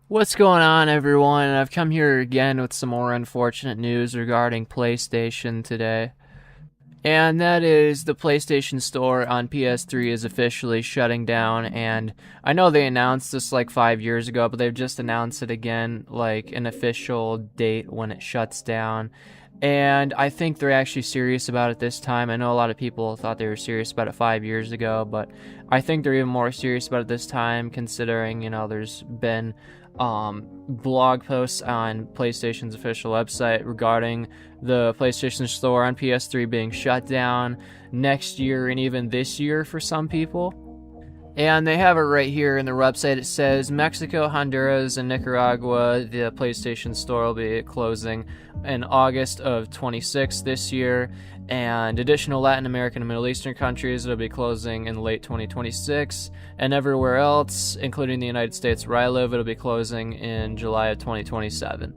What's going on, everyone? I've come here again with some more unfortunate news regarding PlayStation today. And that is the PlayStation Store on PS3 is officially shutting down, and I know they announced this like 5 years ago, but they've just announced it again, like an official date when it shuts down. And I think they're actually serious about it this time. I know a lot of people thought they were serious about it 5 years ago, but I think they're even more serious about it this time, considering, there's been blog posts on PlayStation's official website regarding the PlayStation Store on PS3 being shut down next year and even this year for some people. And they have it right here in the website. It says Mexico, Honduras, and Nicaragua, the PlayStation Store will be closing in August of 26 this year. And additional Latin American and Middle Eastern countries will be closing in late 2026. And everywhere else, including the United States where I live, it'll be closing in July of 2027.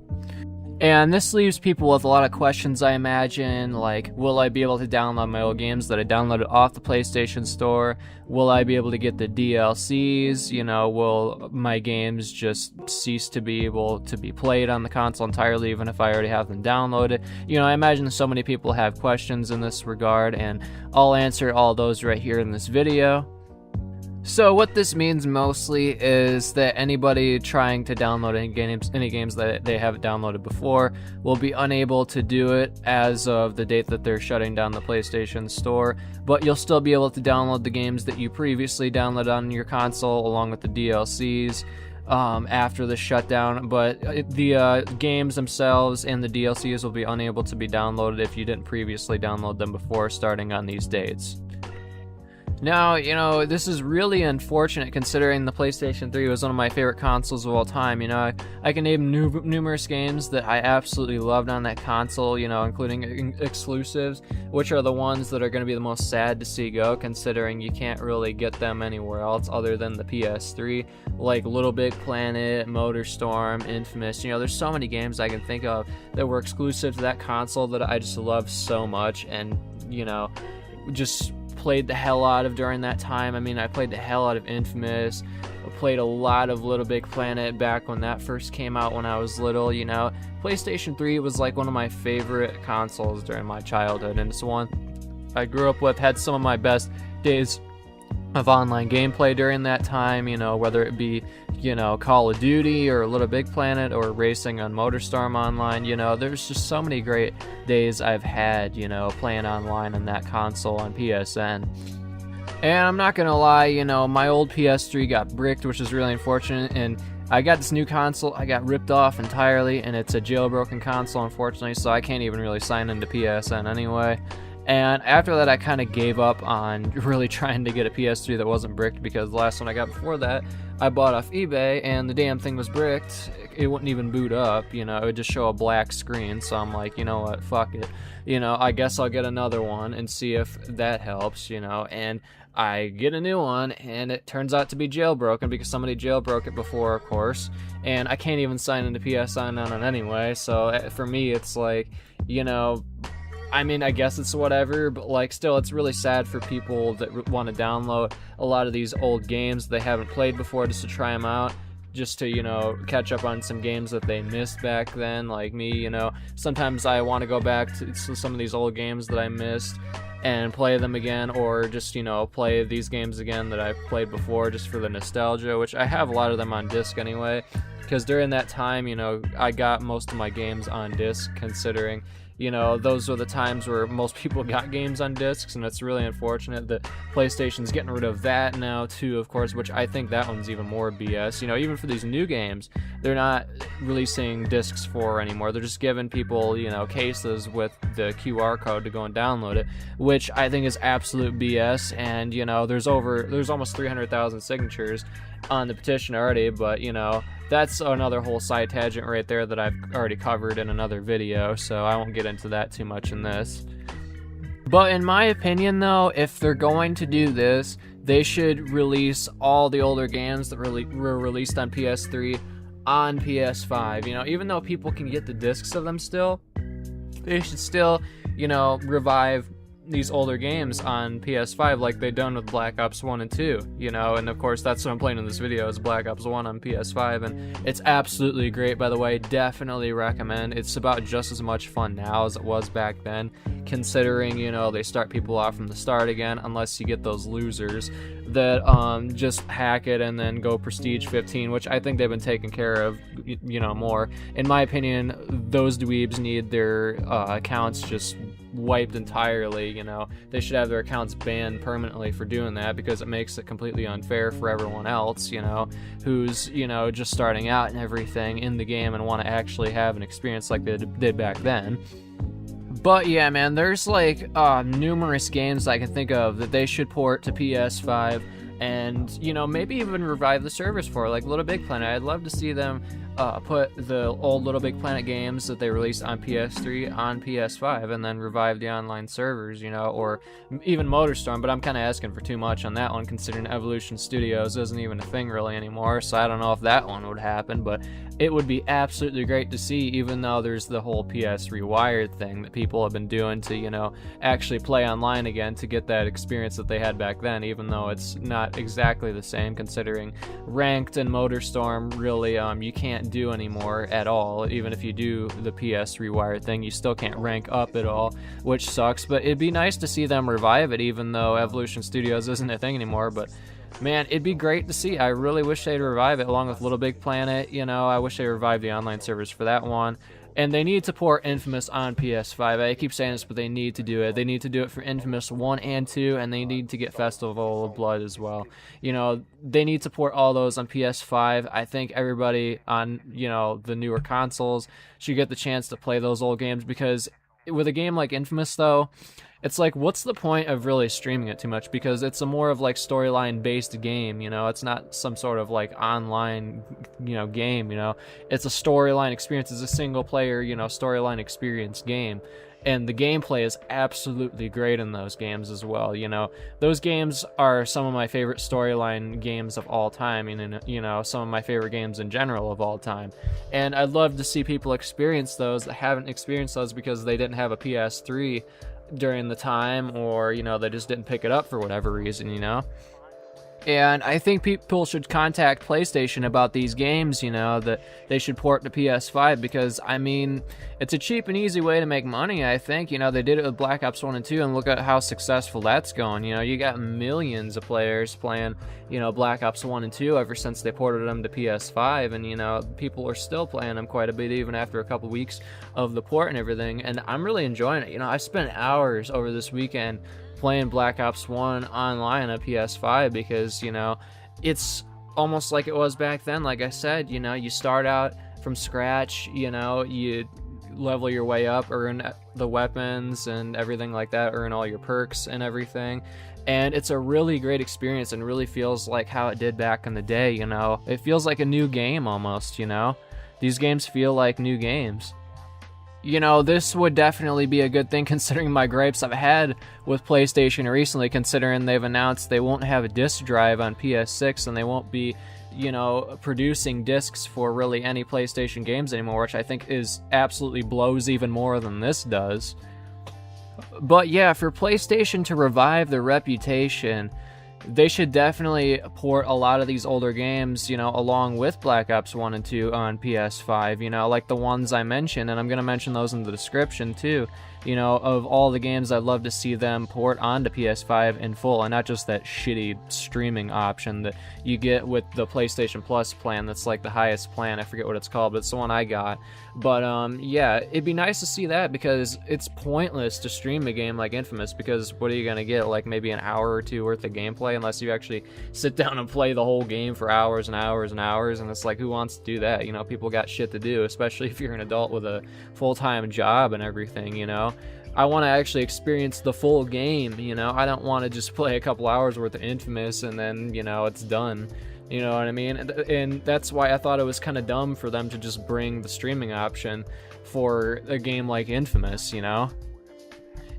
And this leaves people with a lot of questions, I imagine, like, will I be able to download my old games that I downloaded off the PlayStation Store? Will I be able to get the DLCs? Will my games just cease to be able to be played on the console entirely, even if I already have them downloaded? I imagine so many people have questions in this regard, and I'll answer all those right here in this video. So what this means mostly is that anybody trying to download any games that they haven't downloaded before will be unable to do it as of the date that they're shutting down the PlayStation Store, but you'll still be able to download the games that you previously downloaded on your console along with the DLCs after the shutdown, but the games themselves and the DLCs will be unable to be downloaded if you didn't previously download them before starting on these dates. Now, this is really unfortunate considering the PlayStation 3 was one of my favorite consoles of all time. I can name numerous games that I absolutely loved on that console, including exclusives, which are the ones that are going to be the most sad to see go, considering you can't really get them anywhere else other than the PS3, like LittleBigPlanet, Motorstorm, Infamous. There's so many games I can think of that were exclusive to that console that I just love so much, and, just played the hell out of during that time. I played the hell out of Infamous. I played a lot of LittleBigPlanet back when that first came out when I was little. PlayStation 3 was like one of my favorite consoles during my childhood, and it's one I grew up with, had some of my best days of online gameplay during that time, whether it be, Call of Duty or LittleBigPlanet or racing on Motorstorm online. There's just so many great days I've had, playing online on that console on PSN. And I'm not gonna lie, my old PS3 got bricked, which is really unfortunate, and I got this new console, I got ripped off entirely, and it's a jailbroken console, unfortunately, so I can't even really sign into PSN anyway. And after that, I kind of gave up on really trying to get a PS3 that wasn't bricked, because the last one I got before that, I bought off eBay, and the damn thing was bricked. It wouldn't even boot up, it would just show a black screen, so I'm like, you know what, fuck it. I guess I'll get another one and see if that helps, and I get a new one, and it turns out to be jailbroken, because somebody jailbroke it before, of course, and I can't even sign into PSN on it anyway, so for me, it's like, I guess it's whatever, but still, it's really sad for people that want to download a lot of these old games they haven't played before just to try them out, just to, catch up on some games that they missed back then, like me, Sometimes I want to go back to some of these old games that I missed and play them again, or just, play these games again that I've played before just for the nostalgia, which I have a lot of them on disc anyway, because during that time, I got most of my games on disc, considering those are the times where most people got games on discs, and it's really unfortunate that PlayStation's getting rid of that now too, of course, which I think that one's even more BS. Even for these new games, they're not releasing discs for anymore. They're just giving people, cases with the QR code to go and download it, which I think is absolute BS. And, there's almost 300,000 signatures on the petition already, but, that's another whole side tangent right there that I've already covered in another video, so I won't get into that too much in this. But in my opinion, though, if they're going to do this, they should release all the older games that were released on PS3 on PS5. Even though people can get the discs of them still, they should still, revive these older games on PS5 like they've done with Black Ops 1 and 2, you know, and of course that's what I'm playing in this video is Black Ops 1 on PS5, and it's absolutely great, by the way. Definitely recommend. It's about just as much fun now as it was back then, considering, you know, they start people off from the start again, unless you get those losers that just hack it and then go Prestige 15, which I think they've been taken care of, you know, more. In my opinion, those dweebs need their accounts just wiped entirely, you know. They should have their accounts banned permanently for doing that, because it makes it completely unfair for everyone else, you know, who's, you know, just starting out and everything in the game and want to actually have an experience like they did back then. But yeah, man, there's like numerous games I can think of that they should port to PS5 and, you know, maybe even revive the service for, like LittleBigPlanet. I'd love to see them put the old LittleBigPlanet games that they released on PS3 on PS5 and then revive the online servers, you know, or even Motorstorm, but I'm kind of asking for too much on that one, considering Evolution Studios isn't even a thing really anymore, so I don't know if that one would happen, but it would be absolutely great to see, even though there's the whole PS3 wired thing that people have been doing to, you know, actually play online again to get that experience that they had back then, even though it's not exactly the same, considering Ranked and Motorstorm really you can't do anymore at all. Even if you do the PS3 wired thing, you still can't rank up at all, which sucks. But it'd be nice to see them revive it, even though Evolution Studios isn't a thing anymore. But man, it'd be great to see. I really wish they'd revive it, along with LittleBigPlanet. You know, I wish they revived the online servers for that one. And they need to port Infamous on PS5. I keep saying this, but they need to do it. They need to do it for Infamous 1 and 2, and they need to get Festival of Blood as well. You know, they need to port all those on PS5. I think everybody on, you know, the newer consoles should get the chance to play those old games, because with a game like Infamous, though, it's like, what's the point of really streaming it too much? Because it's a more of like storyline based game, you know, it's not some sort of like online, you know, game, you know, it's a storyline experience. It's a single player, you know, storyline experience game. And the gameplay is absolutely great in those games as well, you know. Those games are some of my favorite storyline games of all time, and, you know, some of my favorite games in general of all time. And I'd love to see people experience those that haven't experienced those because they didn't have a PS3 during the time, or, you know, they just didn't pick it up for whatever reason, you know. And I think people should contact PlayStation about these games, you know, that they should port to PS5, because, I mean, it's a cheap and easy way to make money, I think. You know, they did it with Black Ops 1 and 2, and look at how successful that's going. You know, you got millions of players playing, you know, Black Ops 1 and 2 ever since they ported them to PS5, and, you know, people are still playing them quite a bit even after a couple weeks of the port and everything, and I'm really enjoying it. You know, I spent hours over this weekend playing Black Ops 1 online on PS5, because, you know, it's almost like it was back then. Like I said, you know, you start out from scratch, you know, you level your way up, earn the weapons and everything like that, earn all your perks and everything, and it's a really great experience and really feels like how it did back in the day, you know. It feels like a new game almost, you know. These games feel like new games. You know, this would definitely be a good thing, considering my gripes I've had with PlayStation recently, considering they've announced they won't have a disc drive on PS6, and they won't be, you know, producing discs for really any PlayStation games anymore, which I think is absolutely blows even more than this does. But yeah, for PlayStation to revive their reputation, they should definitely port a lot of these older games, you know, along with Black Ops 1 and 2 on PS5, you know, like the ones I mentioned, and I'm going to mention those in the description too. You know, of all the games, I'd love to see them port onto PS5 in full, and not just that shitty streaming option that you get with the PlayStation Plus plan. That's like the highest plan. I forget what it's called, but it's the one I got. But yeah, it'd be nice to see that, because it's pointless to stream a game like Infamous, because what are you gonna get? Like maybe an hour or two worth of gameplay, unless you actually sit down and play the whole game for hours and hours and hours. And it's like, who wants to do that? You know, people got shit to do, especially if you're an adult with a full-time job and everything, you know. I want to actually experience the full game, you know. I don't want to just play a couple hours worth of Infamous and then, you know, it's done. You know what I mean? And that's why I thought it was kind of dumb for them to just bring the streaming option for a game like Infamous, you know?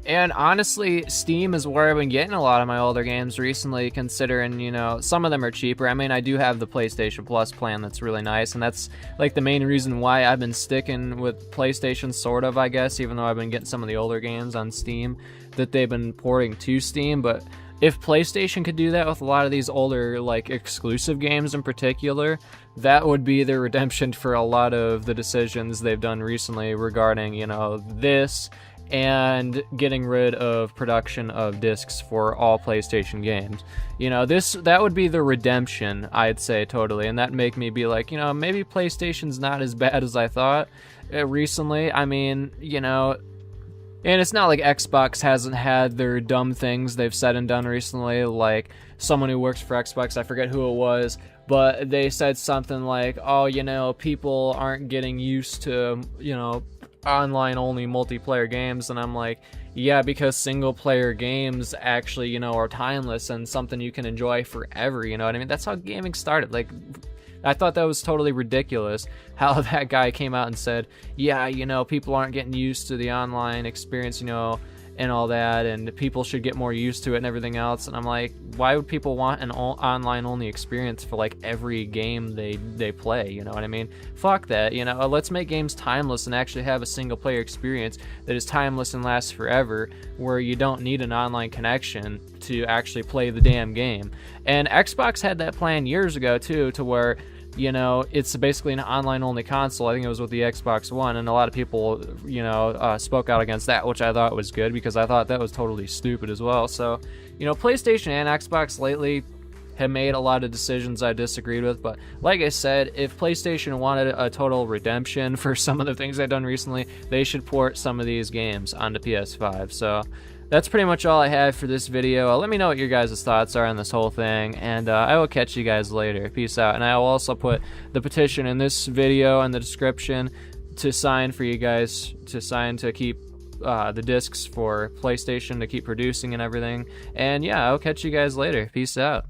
And honestly, Steam is where I've been getting a lot of my older games recently, considering, you know, some of them are cheaper. I mean, I do have the PlayStation Plus plan that's really nice, and that's like the main reason why I've been sticking with PlayStation, sort of, I guess, even though I've been getting some of the older games on Steam. that they've been porting to Steam, but if PlayStation could do that with a lot of these older, like, exclusive games in particular, that would be the redemption for a lot of the decisions they've done recently regarding, you know, this and getting rid of production of discs for all PlayStation games. You know, that would be the redemption, I'd say, totally, and that'd make me be like, you know, maybe PlayStation's not as bad as I thought recently. I mean, you know, and it's not like Xbox hasn't had their dumb things they've said and done recently, like someone who works for Xbox, I forget who it was, but they said something like, oh, you know, people aren't getting used to, you know, online-only multiplayer games, and I'm like, yeah, because single-player games actually, you know, are timeless and something you can enjoy forever, you know what I mean? That's how gaming started. Like, I thought that was totally ridiculous how that guy came out and said, yeah, you know, people aren't getting used to the online experience, you know, and all that, and people should get more used to it and everything else. And I'm like, why would people want an online-only experience for, like, every game they play, you know what I mean? Fuck that, you know, let's make games timeless and actually have a single-player experience that is timeless and lasts forever, where you don't need an online connection to actually play the damn game. And Xbox had that plan years ago, too, to where, you know, it's basically an online-only console. I think it was with the Xbox One, and a lot of people, you know, spoke out against that, which I thought was good, because I thought that was totally stupid as well. So, you know, PlayStation and Xbox lately have made a lot of decisions I disagreed with, but like I said, if PlayStation wanted a total redemption for some of the things they've done recently, they should port some of these games onto PS5. So that's pretty much all I have for this video. Let me know what your guys' thoughts are on this whole thing, and I will catch you guys later. Peace out. And I will also put the petition in this video in the description to sign for you guys to sign to keep the discs for PlayStation to keep producing and everything. And yeah, I'll catch you guys later. Peace out.